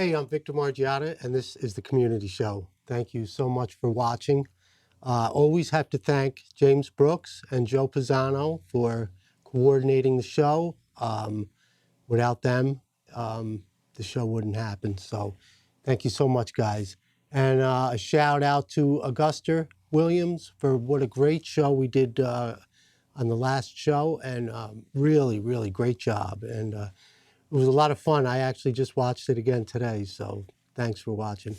Hey, I'm Victor Margiotta, and this is the Community Show. Thank you so much for watching. Always have to thank James Brooks and Joe Pisano for coordinating the show. Without them, the show wouldn't happen. So thank you so much, guys. And a shout out to Augusta Williams for what a great show we did on the last show, and really, really great job. And it was a lot of fun. I actually just watched it again today, so thanks for watching.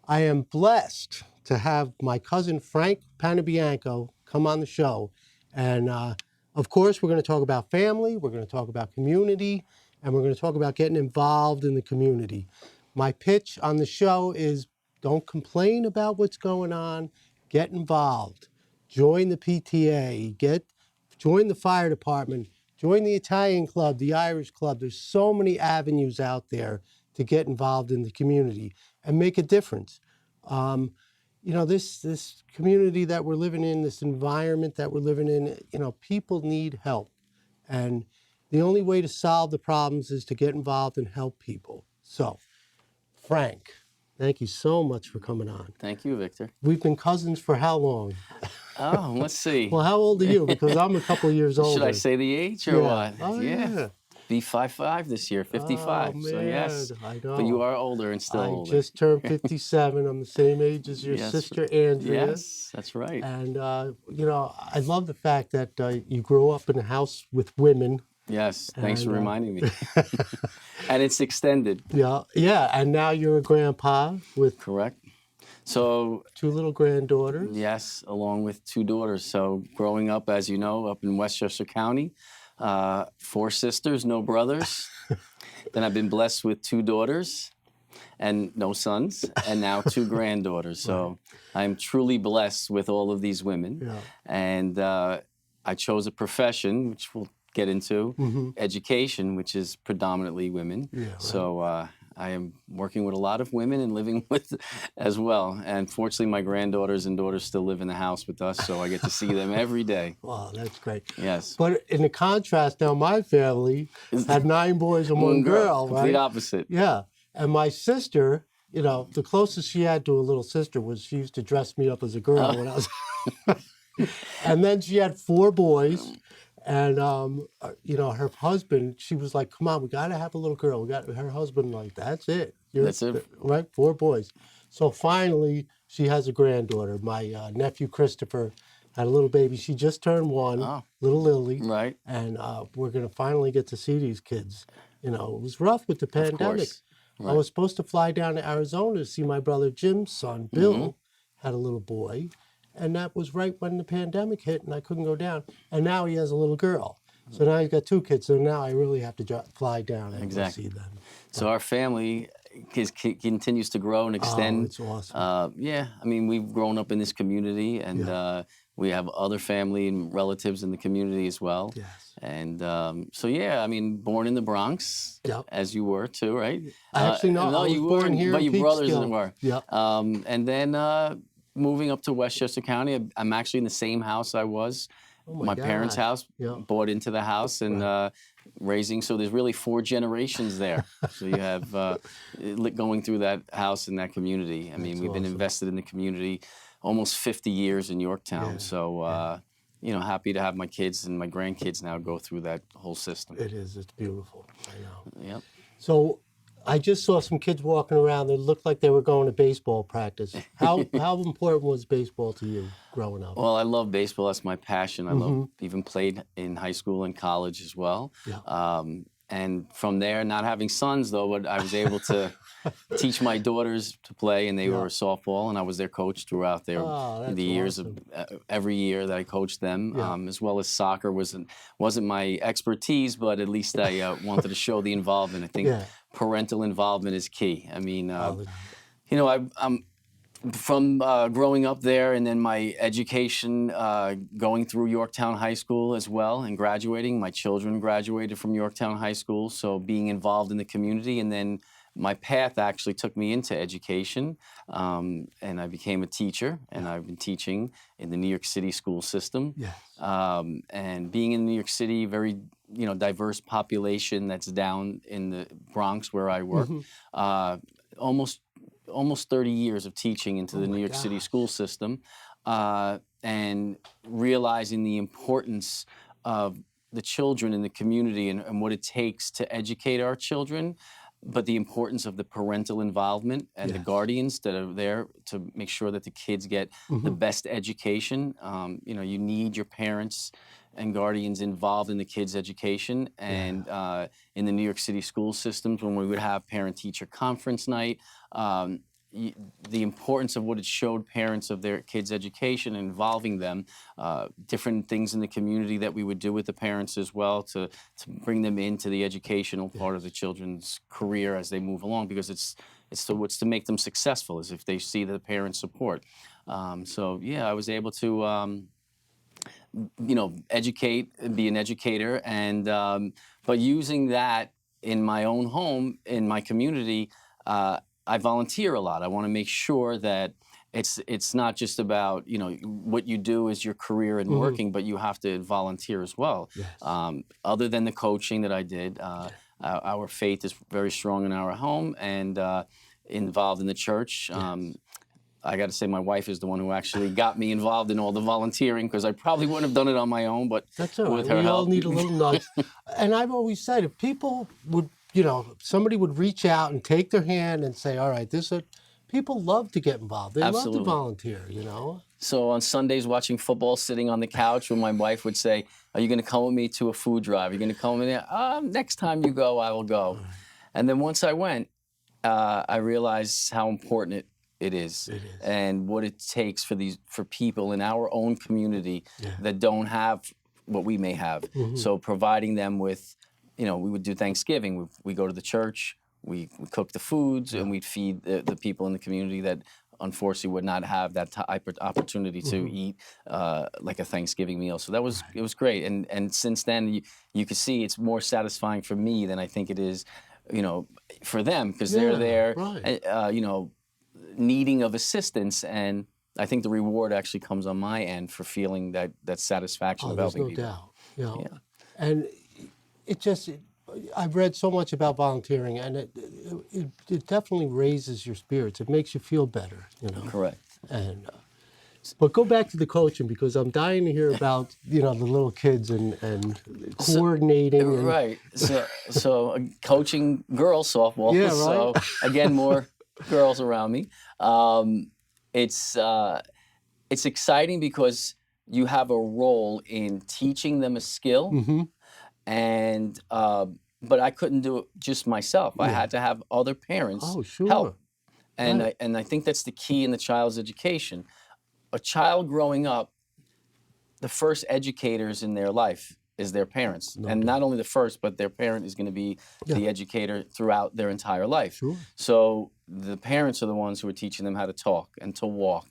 I am blessed to have my cousin Frank Panebianco come on the show. And of course, we're going to talk about family, we're going to talk about community, and we're going to talk about getting involved in the community. My pitch on the show is don't complain about what's going on, get involved. Join the PTA, join the fire department, join the Italian club, the Irish club. There's so many avenues out there to get involved in the community and make a difference. You know, this community that we're living in, this environment that we're living in, you know, people need help. And the only way to solve the problems is to get involved and help people. So, Frank, thank you so much for coming on. Thank you, Victor. We've been cousins for how long? Oh, let's see. Well, how old are you? Because I'm a couple years older. Should I say the age or what? Oh, yeah. Be 55 this year, 55. Oh, man, so yes, I know. but you are older and still I older. just turned 57. I'm the same age as your Yes. sister, Andrea. Yes, that's right. And, you know, I love the fact that you grew up in a house with women. Yes, thanks for And, reminding me. And it's extended. Yeah, and now you're a grandpa with Correct. So 2 little granddaughters. yes, along with 2 daughters. So growing up, as you know, up in Westchester County, 4 sisters, no brothers. Then I've been blessed with 2 daughters and no sons, and now 2 granddaughters. So I'm truly blessed with all of these women. Yeah. And I chose a profession, which we'll get into, education, which is predominantly women. Yeah, right. So I am working with a lot of women and living with as well. And fortunately, my granddaughters and daughters still live in the house with us, so I get to see them every day. Wow, that's great. Yes. But in the contrast, now my family had 9 boys and 1 girl, right? Complete opposite. Yeah. And my sister, you know, the closest she had to a little sister was she used to dress me up as a girl when I was... And then she had 4 boys. And, you know, her husband, she was like, come on, we got to have a little girl. Her husband like, that's it. That's it. Right? 4 boys. So finally, she has a granddaughter. My nephew, Christopher, had a little baby. She just turned 1, little Lily. Right. And we're going to finally get to see these kids. You know, it was rough with the pandemic. Of course. Right. I was supposed to fly down to Arizona to see my brother Jim's son, Bill, had a little boy. And that was right when the pandemic hit and I couldn't go down. And now he has a little girl. So now he's got 2 kids. So now I really have to fly down and go see them. So our family continues to grow and extend. Oh, it's awesome. Yeah, I mean, we've grown up in this community and we have other family and relatives in the community as well. Yes. And so, yeah, I mean, born in the Bronx, as you were too, right? Actually, no, I was you born weren't, here but in your brothers Peekskill. were. Yep. And then moving up to Westchester County, I'm actually in the same house I was. My parents' house, bought into the house and raising. So there's really 4 generations there. So you have going through that house and that community. I mean, we've been invested in the community almost 50 years in Yorktown. Yeah. So, you know, happy to have my kids and my grandkids now go through that whole system. It is. It's beautiful. I know. Yep. So I just saw some kids walking around that looked like they were going to baseball practice. How important was baseball to you growing up? Well, I love baseball. That's my passion. I love even played in high school and college as well. Yeah. And from there, not having sons though, but I was able to teach my daughters to play, and they were softball, and I was their coach throughout the years of every year that I coached them, as well as soccer wasn't my expertise, but at least I wanted to show the involvement. I think parental involvement is key. I mean, you know, I'm from growing up there, and then my education going through Yorktown High School as well, and graduating. My children graduated from Yorktown High School, so being involved in the community, and then my path actually took me into education, and I became a teacher, and I've been teaching in the New York City school system. Yes. And being in New York City, very diverse population that's down in the Bronx where I work. Almost 30 years of teaching into the New York City school system, and realizing the importance of the children in the community and what it takes to educate our children, but the importance of the parental involvement and the guardians that are there to make sure that the kids get the best education. You need your parents and guardians involved in the kids' education. And in the New York City school systems, when we would have parent-teacher conference night, the importance of what it showed parents of their kids' education, involving them, different things in the community that we would do with the parents as well to bring them into the educational part of the children's career as they move along, because it's to make them successful, is if they see the parents' support. So yeah, I was able to educate and be an educator, and but using that in my own home, in my community, I volunteer a lot. I want to make sure that it's not just about what you do as your career and working, but you have to volunteer as well. Other than the coaching that I did, our faith is very strong in our home, and involved in the church. I got to say, my wife is the one who actually got me involved in all the volunteering, because I probably wouldn't have done it on my own, but that's all right. with her We help. all need a little nudge. And I've always said, if people would, somebody would reach out and take their hand and say, all right, people love to get involved. They love to volunteer, So on Sundays, watching football, sitting on the couch, when my wife would say, are you going to come with me to a food drive? Are you going to come with me? Next time you go, I will go. And then once I went, I realized how important it is, and what it takes for people in our own community that don't have what we may have. So providing them with, we would do Thanksgiving. We go to the church, we cook the foods, and we'd feed the people in the community that unfortunately would not have that type of opportunity to eat like a Thanksgiving meal. So it was great. And since then, you can see it's more satisfying for me than I think it is, for them, because they're there, needing of assistance, and I think the reward actually comes on my end for feeling that satisfaction of helping people. There's no doubt. And I've read so much about volunteering, and it definitely raises your spirits. It makes you feel better, Correct. And but go back to the coaching, because I'm dying to hear about the little kids and coordinating. Right. So coaching girls softball. Yeah, right. So again, more girls around me. It's exciting because you have a role in teaching them a skill, and but I couldn't do it just myself. I had to have other parents help, and I think that's the key in the child's education. A child growing up, the first educators in their life is their parents. And not only the first, but their parent is going to be the educator throughout their entire life. So the parents are the ones who are teaching them how to talk and to walk,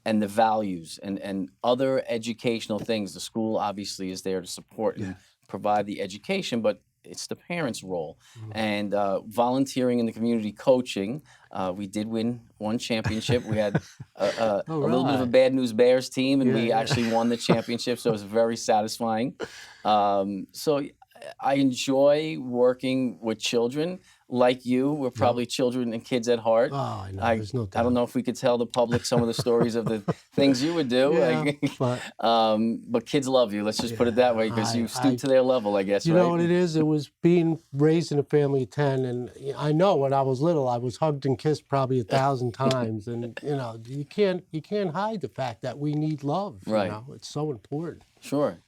and the values and other educational things. The school obviously is there to support and provide the education, but it's the parents' role. And volunteering in the community, coaching, we did win one championship. We had a little bit of a Bad News Bears team, and we actually won the championship, so it was very satisfying. So I enjoy working with children. Like you, we're probably children and kids at heart. Oh, I know. There's no doubt. I don't know if we could tell the public some of the stories of the things you would do. But kids love you. Let's just put it that way, because you stoop to their level, I guess. You know what it is? It was being raised in a family of 10, and I know when I was little, I was hugged and kissed probably 1,000 times, and you can't hide the fact that we need love. Right. It's so important. Sure.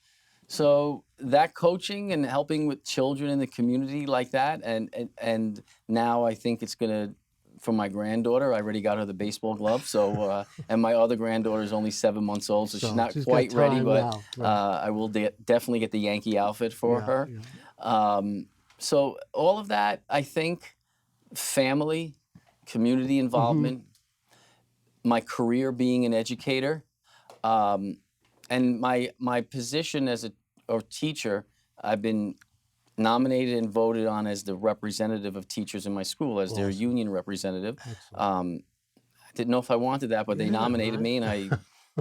So that coaching and helping with children in the community like that, and now I think it's gonna, for my granddaughter, I already got her the baseball glove. So and my other granddaughter is only 7 months old, so she's not quite ready, but I will definitely get the Yankee outfit for her. So all of that, I think, family, community involvement, my career being an educator, and my position as a teacher, I've been nominated and voted on as the representative of teachers in my school, as their union representative. I didn't know if I wanted that, but they nominated me, and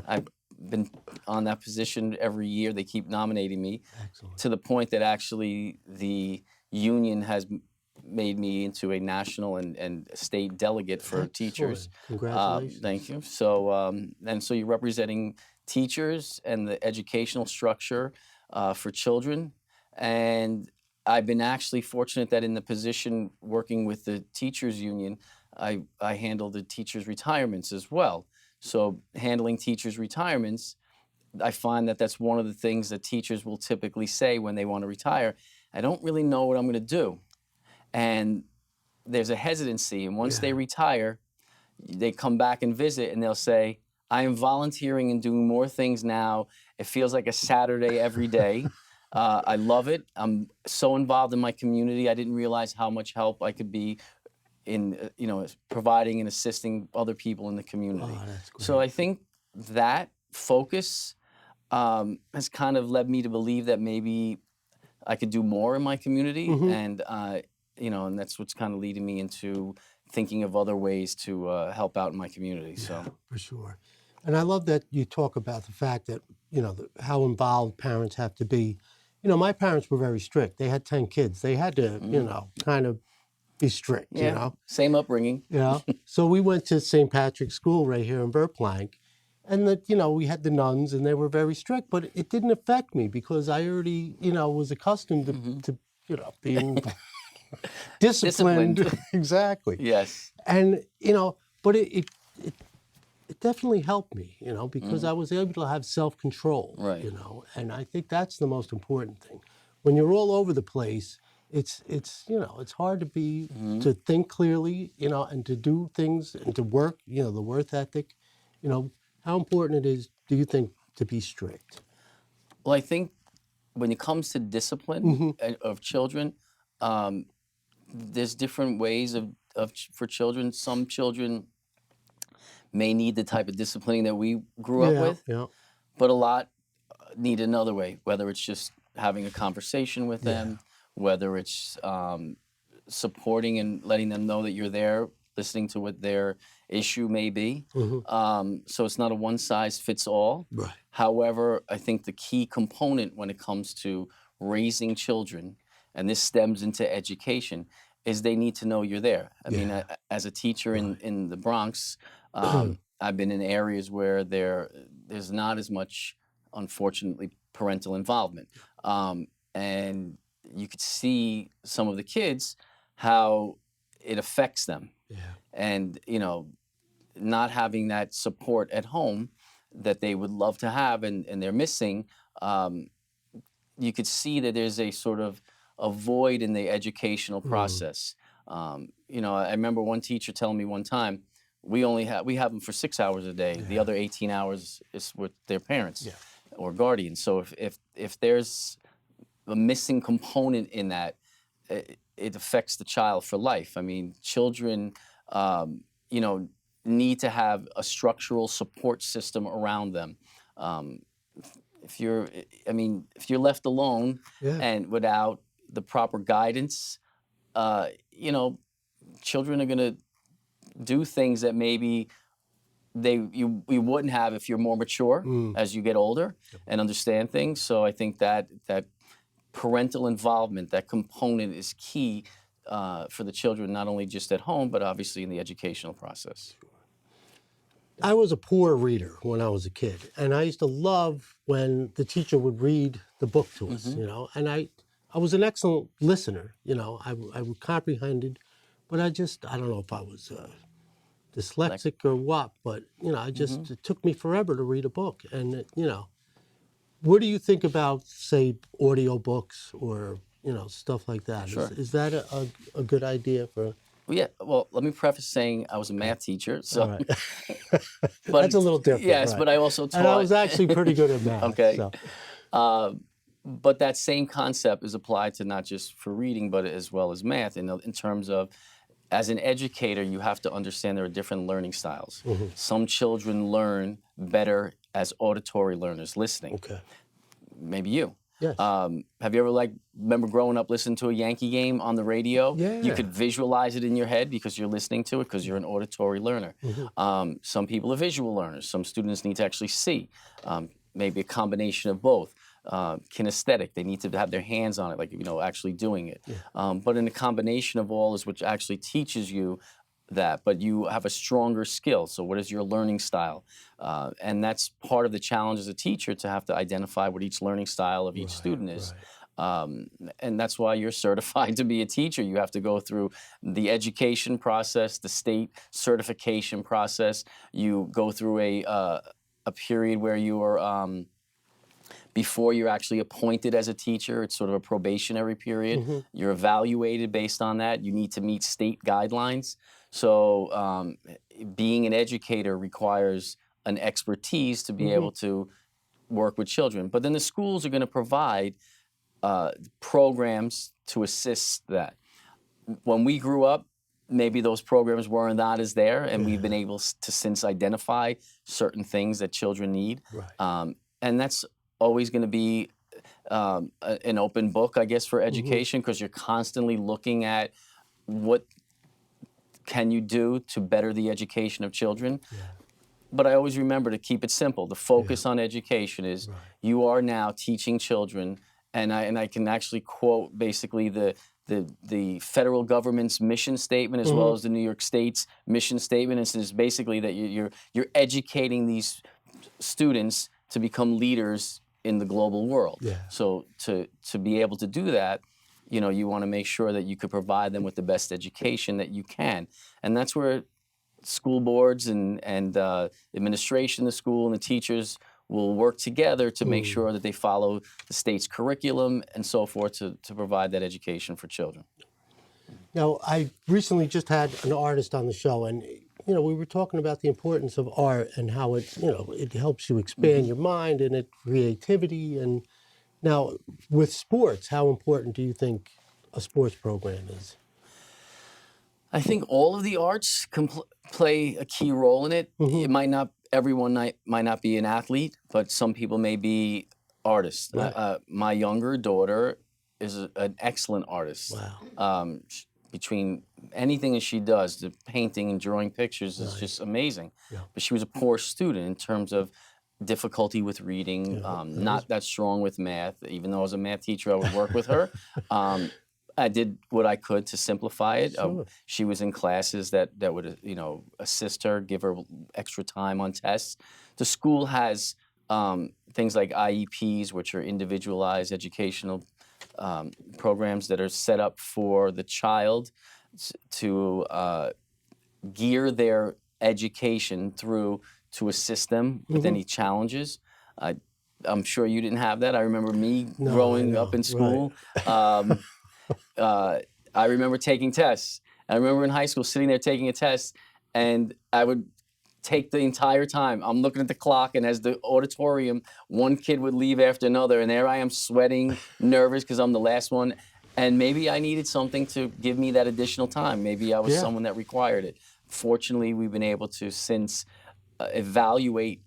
I been on that position every year. They keep nominating me. Excellent. To the point that actually the union has made me into a national and state delegate for Excellent. teachers. Congratulations. Thank you. So so you're representing teachers and the educational structure for children. And I've been actually fortunate that in the position working with the teachers union, I handle the teachers' retirements as well. So handling teachers' retirements, I find that that's one of the things that teachers will typically say when they want to retire. I don't really know what I'm going to do. And there's a hesitancy. And once they retire, they come back and visit and they'll say, I am volunteering and doing more things now. It feels like a Saturday every day. I love it. I'm so involved in my community. I didn't realize how much help I could be in providing and assisting other people in the community. Oh, that's great. So I think that focus has kind of led me to believe that maybe I could do more in my community, and and that's what's kind of leading me into thinking of other ways to help out in my community. Yeah, for sure. And I love that you talk about the fact that how involved parents have to be. My parents were very strict. They had 10 kids. They had to kind of be strict. Yeah, same upbringing. So we went to St. Patrick's School right here in Verplank, and we had the nuns, and they were very strict. But it didn't affect me because I already was accustomed to being disciplined. Exactly. Yes. And but it definitely helped me, because I was able to have self-control. Right. And I think that's the most important thing. When you're all over the place, it's hard to be to think clearly, and to do things and to work. The work ethic. How important it is, do you think, to be strict? Well, I think when it comes to discipline of children, there's different ways for children. Some children may need the type of disciplining that we grew up with, but a lot need another way, whether it's just having a conversation with them, whether it's supporting and letting them know that you're there, listening to what their issue may be. So it's not a one-size-fits-all. Right. However, I think the key component when it comes to raising children, and this stems into education, is they need to know you're there. I mean, as a teacher in the Bronx, I've been in areas where there's not as much, unfortunately, parental involvement. And you could see some of the kids, how it affects them. And, not having that support at home that they would love to have and they're missing, you could see that there's a sort of a void in the educational process. I remember one teacher telling me one time, we have them for 6 hours a day. The other 18 hours is with their parents or guardians. So if there's a missing component in that, it affects the child for life. I mean, children, need to have a structural support system around them. If you're left alone and without the proper guidance, children are going to do things that maybe you wouldn't have if you're more mature as you get older and understand things. So I think that parental involvement, that component, is key for the children, not only just at home, but obviously in the educational process. I was a poor reader when I was a kid, and I used to love when the teacher would read the book to us, and I was an excellent listener, I would comprehended, but I don't know if I was dyslexic or what, but, it took me forever to read a book. And, what do you think about, say, audio books or, stuff like that? Sure. Is that a good idea for... Well, let me preface saying I was a math teacher, so right. But that's a little different. Yes, right. But I also taught. And I was actually pretty good at math. Okay. So. But that same concept is applied to not just for reading, but as well as math. In terms of, as an educator, you have to understand there are different learning styles. Some children learn better as auditory learners, listening. Okay. Maybe you. Yes. Have you ever remember growing up listening to a Yankee game on the radio? Yeah. You could visualize it in your head because you're listening to it because you're an auditory learner. Some people are visual learners. Some students need to actually see. Maybe a combination of both. Kinesthetic, they need to have their hands on it, actually doing it. But in a combination of all is which actually teaches you that, but you have a stronger skill. So what is your learning style? And that's part of the challenge as a teacher, to have to identify what each learning style of each student is. And that's why you're certified to be a teacher. You have to go through the education process, the state certification process. You go through a period where you are before you're actually appointed as a teacher. It's sort of a probationary period. You're evaluated based on that. You need to meet state guidelines. So being an educator requires an expertise to be able to work with children. But then the schools are going to provide programs to assist that. When we grew up, maybe those programs were not as there, and we've been able to since identify certain things that children need. And that's always going to be an open book, I guess, for education, because you're constantly looking at what can you do to better the education of children. But I always remember to keep it simple. The focus on education is you are now teaching children, and I can actually quote basically the federal government's mission statement as well as the New York State's mission statement. It says basically that you're educating these students to become leaders in the global world. So to be able to do that, you want to make sure that you could provide them with the best education that you can. And that's where school boards and administration of the school and the teachers will work together to make sure that they follow the state's curriculum and so forth to provide that education for children. Now, I recently just had an artist on the show, and we were talking about the importance of art and how it helps you expand your mind and creativity. And now, with sports, how important do you think a sports program is? I think all of the arts can play a key role in it. It might not, everyone might not be an athlete, but some people may be artists. My younger daughter is an excellent artist. Between anything that she does, the painting and drawing pictures is just amazing. But she was a poor student in terms of difficulty with reading, not that strong with math. Even though I was a math teacher, I would work with her. I did what I could to simplify it. She was in classes that would assist her, give her extra time on tests. The school has things like IEPs, which are individualized educational programs that are set up for the child to gear their education through to assist them with any challenges. I'm sure you didn't have that. I remember me growing up in school. I remember taking tests. I remember in high school sitting there taking a test, and I would take the entire time. I'm looking at the clock, and as the auditorium, one kid would leave after another, and there I am sweating, nervous because I'm the last one. And maybe I needed something to give me that additional time. Maybe I was someone that required it. Fortunately, we've been able to since evaluate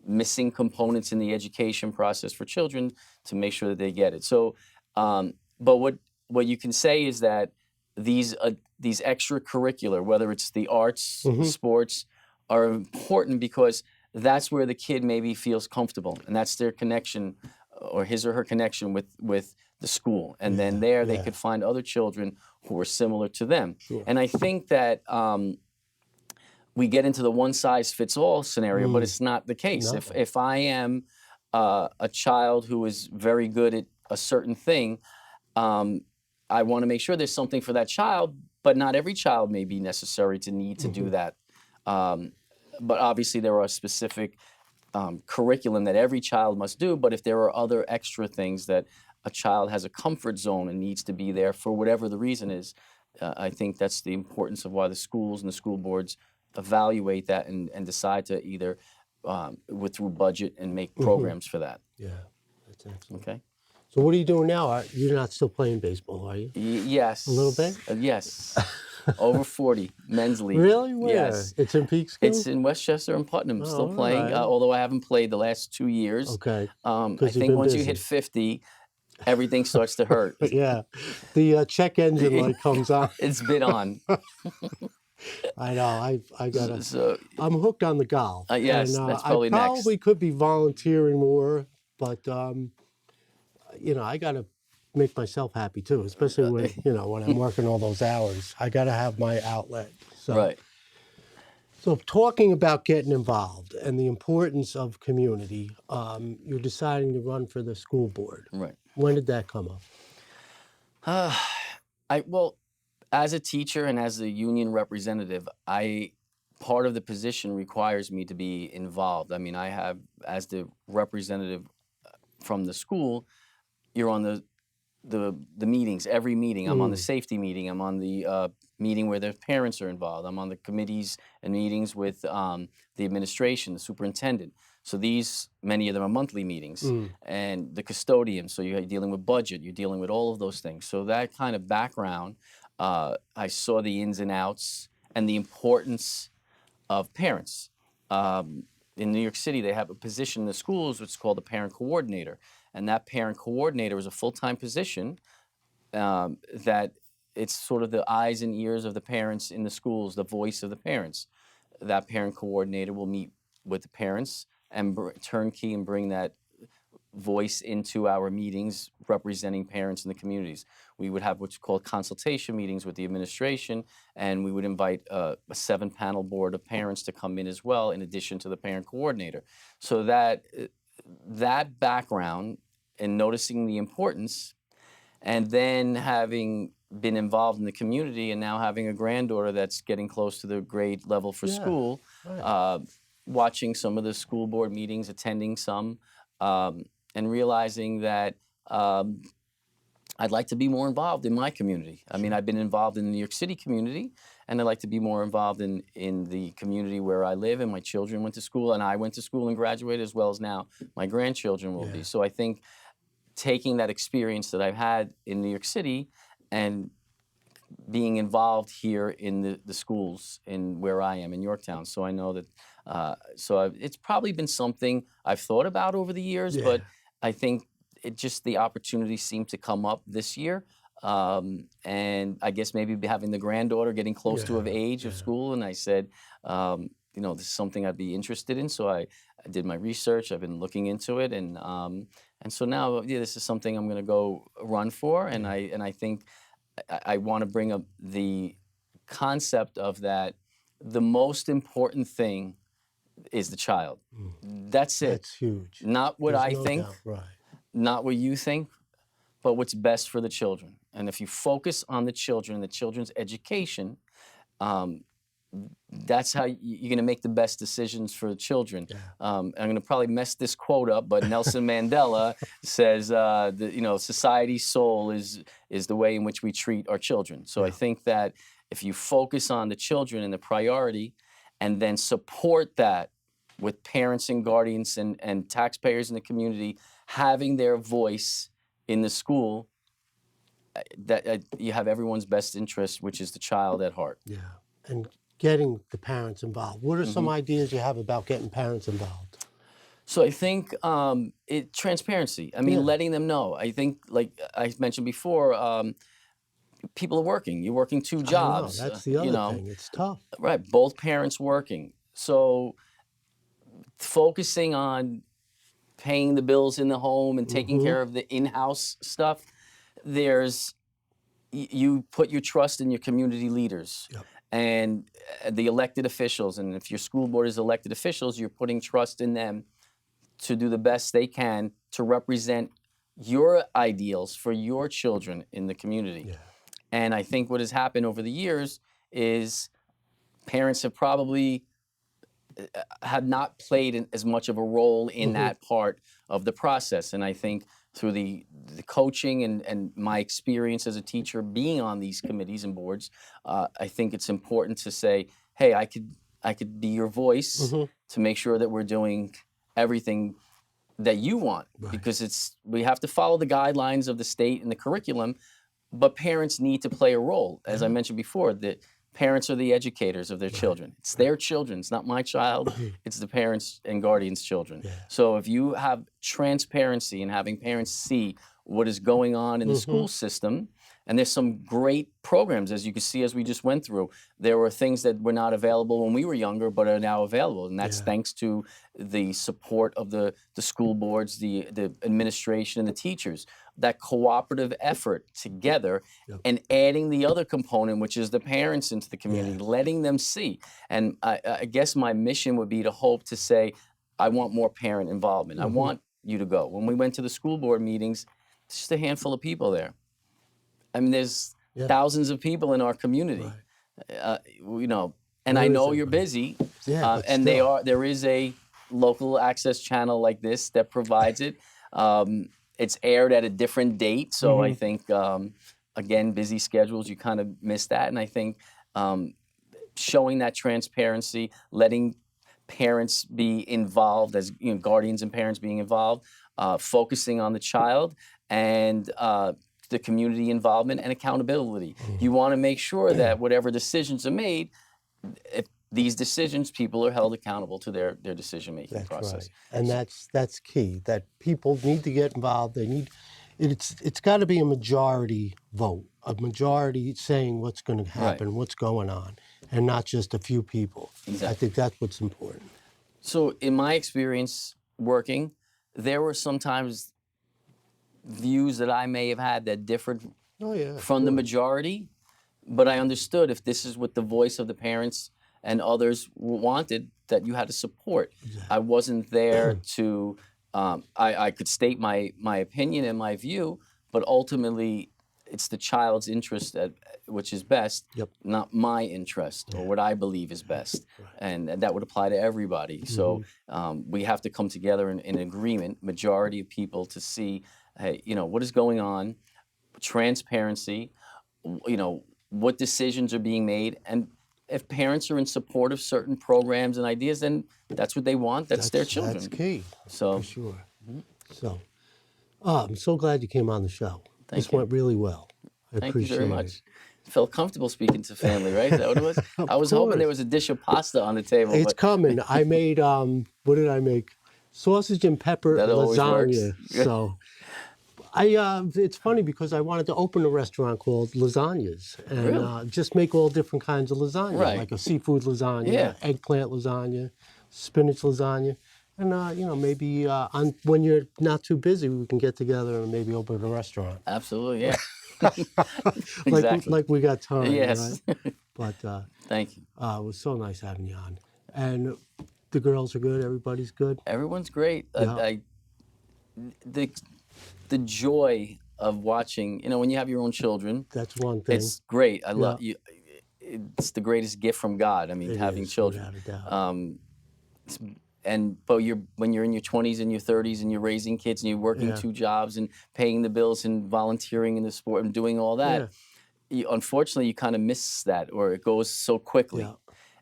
missing components in the education process for children to make sure that they get it. So, but what you can say is that these extracurricular, whether it's the arts, sports, are important because that's where the kid maybe feels comfortable, and that's their connection, or his or her connection with the school. And then there they could find other children who are similar to them. And I think that we get into the one-size-fits-all scenario, but it's not the case. If I am a child who is very good at a certain thing, I want to make sure there's something for that child, but not every child may be necessary to need to do that. But obviously there are specific curriculum that every child must do, but if there are other extra things that a child has a comfort zone and needs to be there for whatever the reason is, I think that's the importance of why the schools and the school boards evaluate that and decide to either through budget and make programs for that. Yeah, that's excellent. Okay. So what are you doing now? You're not still playing baseball, are you? Yes. A little bit? Yes. Over 40, men's league. Really? Where? Yes. It's in Peekskill? It's in Westchester and Putnam, still playing, right. although I haven't played the last 2 years. Okay. I you've think been once you busy. hit 50, everything starts to hurt. Yeah, the check engine light comes on. It's been on. I know. I gotta. So I'm hooked on the golf, yes, and that's I probably next. probably could be volunteering more, but I gotta make myself happy too, especially when I'm working all those hours. I gotta have my outlet. So. Right. So talking about getting involved and the importance of community, you're deciding to run for the school board. Right. When did that come up? Well, as a teacher and as a union representative, part of the position requires me to be involved. I mean, I have, as the representative from the school, you're on the meetings, every meeting. I'm on the safety meeting. I'm on the meeting where the parents are involved. I'm on the committees and meetings with the administration, the superintendent. So many of them are monthly meetings, and the custodian. So you're dealing with budget. You're dealing with all of those things. So that kind of background, I saw the ins and outs and the importance of parents. In New York City, they have a position in the schools which is called a parent coordinator. And that parent coordinator is a full-time position that it's sort of the eyes and ears of the parents in the schools, the voice of the parents. That parent coordinator will meet with the parents and turnkey and bring that voice into our meetings representing parents in the communities. We would have what's called consultation meetings with the administration, and we would invite a 7-panel board of parents to come in as well, in addition to the parent coordinator. So that background and noticing the importance, and then having been involved in the community and now having a granddaughter that's getting close to the grade level for school, right. Watching some of the school board meetings, attending some, and realizing that I'd like to be more involved in my community. I mean, I've been involved in the New York City community, and I'd like to be more involved in the community where I live, and my children went to school, and I went to school and graduated, as well as now my grandchildren will be. So I think taking that experience that I've had in New York City and being involved here in the schools in where I am in Yorktown. So I know that, it's probably been something I've thought about over the years, but I think the opportunity seemed to come up this year. And I guess maybe having the granddaughter getting close to an age of school, and I said, this is something I'd be interested in. So I did my research. I've been looking into it, and so now, this is something I'm going to go run for, and I think I want to bring up the concept of that. The most important thing is the child. That's it. That's huge. Not what There's I no think, doubt. Right. not what you think, but what's best for the children. And if you focus on the children, the children's education, that's how you're going to make the best decisions for the children. I'm going to probably mess this quote up, but Nelson Mandela says, society's soul is the way in which we treat our children. So I think that if you focus on the children and the priority, and then support that with parents and guardians and taxpayers in the community having their voice in the school, that you have everyone's best interest, which is the child at heart. Yeah, and getting the parents involved. What are some ideas you have about getting parents involved? So I think transparency. I mean, letting them know. I think, like I mentioned before, people are working. You're working 2 jobs. I know, that's the other thing. It's tough. Right, both parents working. So focusing on paying the bills in the home and taking care of the in-house stuff, you put your trust in your community leaders and the elected officials. And if your school board is elected officials, you're putting trust in them to do the best they can to represent your ideals for your children in the community. And I think what has happened over the years is parents have not played as much of a role in that part of the process. And I think through the coaching and my experience as a teacher being on these committees and boards, I think it's important to say, hey, I could be your voice to make sure that we're doing everything that you want, because we have to follow the guidelines of the state and the curriculum, but parents need to play a role. As I mentioned before, that parents are the educators of their children. It's their children. It's not my child. It's the parents and guardians' children. So if you have transparency and having parents see what is going on in the school system. And there's some great programs, as you can see, as we just went through. There were things that were not available when we were younger, but are now available. And that's thanks to the support of the school boards, the administration, and the teachers. That cooperative effort together, and adding the other component, which is the parents into the community, letting them see. And I guess my mission would be to hope to say, I want more parent involvement. I want you to go. When we went to the school board meetings, it's just a handful of people there. I mean, there's thousands of people in our community, you know, and I know you're busy, and there is a local access channel like this that provides it. It's aired at a different date, so I think, again, busy schedules, you kind of miss that, and I think showing that transparency, letting parents be involved, as you know, guardians and parents being involved, focusing on the child, and the community involvement and accountability. You want to make sure that whatever decisions are made, if these decisions, people are held accountable to their decision-making process. Right. And that's key, that people need to get involved. They need, it's got to be a majority vote, a majority saying what's going to happen, what's going on, and not just a few people. Exactly. I think that's what's important. So in my experience working, there were sometimes views that I may have had that differed from the majority, but I understood if this is what the voice of the parents and others wanted, that you had to support. I wasn't there to, I could state my opinion and my view, but ultimately it's the child's interest which is best, not my interest or what I believe is best. And that would apply to everybody. So we have to come together in agreement, majority of people, to see, hey, you know, what is going on, transparency, you know, what decisions are being made. And if parents are in support of certain programs and ideas, then that's what they want. That's their children. That's key, so, for sure. So, I'm so glad you came on the show. This went really well. I appreciate you very much. it. Felt comfortable speaking to family, right? Is that what it was? I was hoping there was a dish of pasta on the table. It's coming. I made, what did I make? Sausage and pepper lasagna. So, it's funny because I wanted to open a restaurant called Lasagnas and just make all different kinds of lasagna, like a seafood lasagna, eggplant lasagna, spinach lasagna. And, you know, maybe when you're not too busy, we can get together and maybe open a restaurant. Absolutely, yeah. like we got time, yes. right? But thank you. It was so nice having you on. And the girls are good? Everybody's good? Everyone's great. The joy of watching, you know, when you have your own children. That's one thing. It's great. I love you. It's the greatest gift from God. I mean, having children. Without a doubt. But when you're in your 20s and your 30s and you're raising kids and you're working 2 jobs and paying the bills and volunteering in the sport and doing all that, unfortunately you kind of miss that, or it goes so quickly.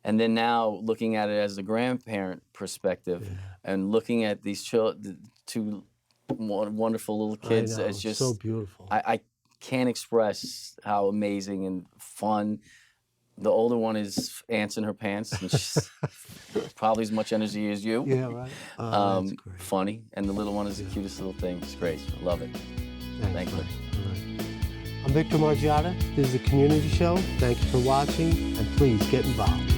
And then now looking at it as a grandparent perspective and looking at these two wonderful little kids, it's just so beautiful. I can't express how amazing and fun. The older one is ants in her pants, and she's probably as much energy as you. Yeah, right. That's great. Funny, and the little one is the cutest little thing. It's great. I love it. Thank you. Right. I'm Victor Margiotta. This is the Community Show. Thank you for watching, and please get involved.